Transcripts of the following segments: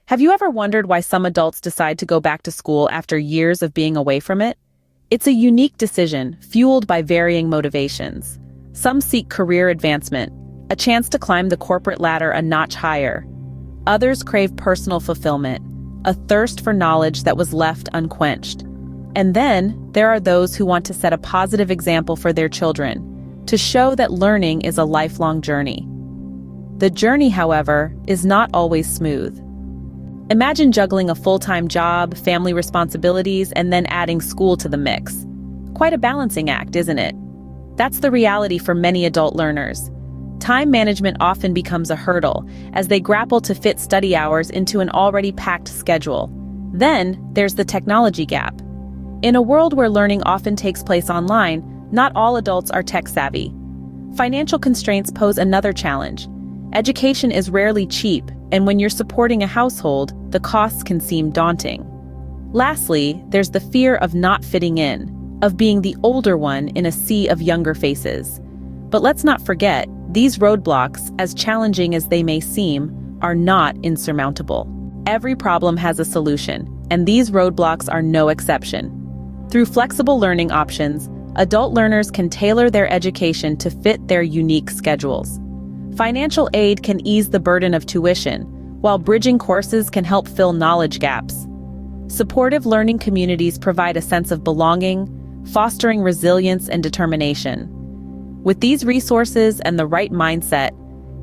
Have you ever wondered why some adults decide to go back to school after years of being away from it? It's a unique decision, fueled by varying motivations. Some seek career advancement, a chance to climb the corporate ladder a notch higher. Others crave personal fulfillment, a thirst for knowledge that was left unquenched. And then, there are those who want to set a positive example for their children, to show that learning is a lifelong journey. The journey, however, is not always smooth. Imagine juggling a full-time job, family responsibilities, and then adding school to the mix. Quite a balancing act, isn't it? That's the reality for many adult learners. Time management often becomes a hurdle as they grapple to fit study hours into an already packed schedule. Then, there's the technology gap. In a world where learning often takes place online, not all adults are tech-savvy. Financial constraints pose another challenge. Education is rarely cheap, and when you're supporting a household, the costs can seem daunting. Lastly, there's the fear of not fitting in, of being the older one in a sea of younger faces. But let's not forget, these roadblocks, as challenging as they may seem, are not insurmountable. Every problem has a solution, and these roadblocks are no exception. Through flexible learning options, adult learners can tailor their education to fit their unique schedules. Financial aid can ease the burden of tuition, while bridging courses can help fill knowledge gaps. Supportive learning communities provide a sense of belonging, fostering resilience and determination. With these resources and the right mindset,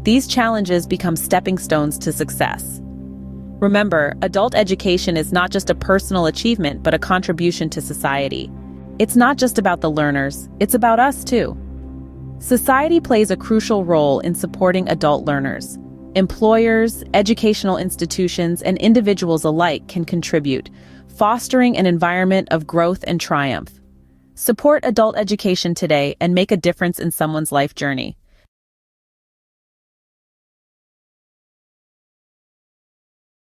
these challenges become stepping stones to success. Remember, adult education is not just a personal achievement, but a contribution to society. It's not just about the learners, it's about us too. Society plays a crucial role in supporting adult learners. Employers, educational institutions, and individuals alike can contribute, fostering an environment of growth and triumph. Support adult education today and make a difference in someone's life journey.